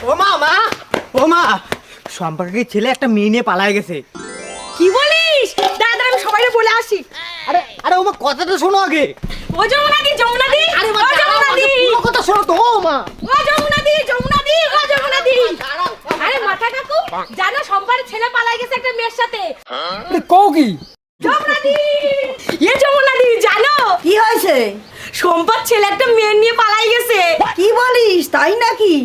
ও মা মা ও মা সম্পর্কের ছেলে একটা মেয়ে নিয়ে পালায় গেছে। কি বলিস? দাদা আমি সবাইকে বলে আসি। আরে আরে ও মা কথাটা শোনো আগে। ও যমুনাদি যমুনাদি, আরে মা ও যমুনাদি, পুরো কথা শোনো তো। ও মা ও যমুনাদি যমুনাদি, ও যমুনাদি। আরে মাথা কাকু জানো সম্পারের ছেলে পালায় গেছে একটা মেয়ের সাথে। আরে কও কি? যমুনাদি এ যমুনাদি জানো কি হয়েছে? সম্পার ছেলে একটা মেয়ে নিয়ে পালাই গেছে। কি বলিস, তাই নাকি?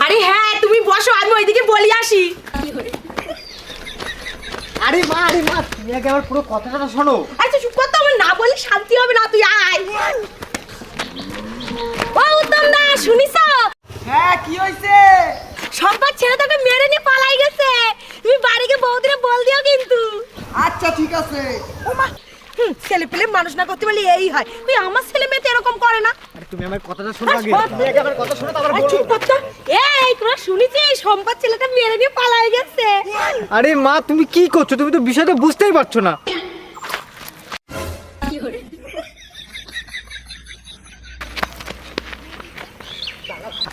আরে হ্যাঁ তুমি বসো আমি ওইদিকে বলি আসি। আরে মা তুমি আগে আমার পুরো কথাটা শোনো। আচ্ছা চুপ কর তো, আমার না বলে শান্তি হবে না, তুই আয়। ও উত্তম দা শুনিস? হ্যাঁ, কি হয়েছে? সম্পার ছেলে তোকে মেরে নিয়ে পালাই গেছে। তুমি বাড়িকে বৌদিরে বল দিও কিন্তু। আচ্ছা ঠিক আছে। ছেলে পেলে মানুষ না করতে বলি এই হয়। তুই আমার ছেলে মেয়ে তো এরকম করে না। আরে তুমি আমার কথাটা শোনো আগে। তুমি আগে আমার কথা শোনো তারপর আর বলো। চুপ কর তো। এই তোরা শুনেছিস সম্পার ছেলেটা মেরে নিয়ে পালাই গেছে। আরে মা তুমি কি করছো? তুমি তো বিষয়টা বুঝতেই পারছো না।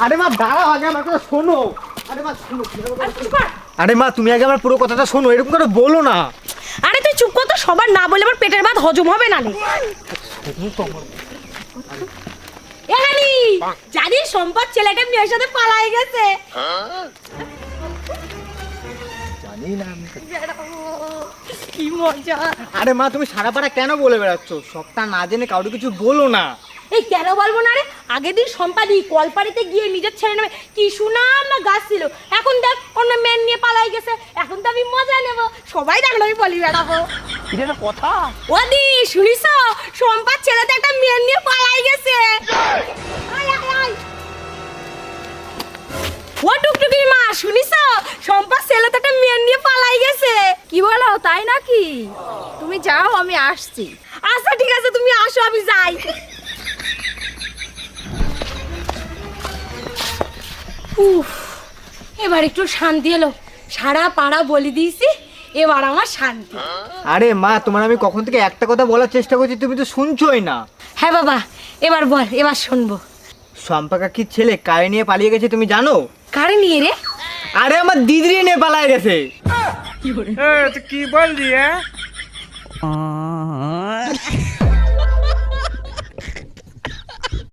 আরে মা দাঁড়াও, আগে আমার কথা শোনো। আরে মা শোনো। আর চুপ কর। আরে মা তুমি আগে আমার পুরো কথাটা শোনো, এরকম করে বলো না। আরে তুই চুপ কর তো, সবার না বলে আমার পেটের ভাত হজম হবে না রে। এখানি জানিস সম্পদ ছেলেটা মেয়ের সাথে পালাই গেছে। জানি না আমি। কি মজা। আরে মা তুমি সারা পাড়া কেন বলে বেড়াচ্ছ? সবটা না জেনে কাউকে কিছু বলো না। এই কেন বলবো না রে? আগের দিন সম্পাদি কলপাড়িতে গিয়ে নিজের ছেলে নামে কি সুনাম না গাছ ছিল, এখন দেখ অন্য মেন নিয়ে পালাই গেছে। এখন তো আমি মজা নেব, সবাই দেখলো আমি বলি বেড়াবো। এটা একটা কথা? ওদি শুনিস সম্পার ছেলেতে একটা মেন নিয়ে পালাই গেছে। আয় আয় আয়। ও টুকটুকি মা শুনিস সম্পার ছেলেতে একটা মেন নিয়ে পালাই গেছে। কি বলো, তাই নাকি? তুমি যাও, আমি আসছি। আচ্ছা ঠিক আছে তুমি আসো আমি যাই। উফ এবার একটু শান্তি এলো, সারা পাড়া বলি দিয়েছি, এবার আমার শান্তি। আরে মা তোমার আমি কখন থেকে একটা কথা বলার চেষ্টা করছি, তুমি তো শুনছোই না। হ্যাঁ বাবা এবার বল, এবার শুনবো। শম্পা কাকির ছেলে কারে নিয়ে পালিয়ে গেছে তুমি জানো? কারে নিয়ে রে? আরে আমার দিদি নিয়ে পালিয়ে গেছে। কি বললি?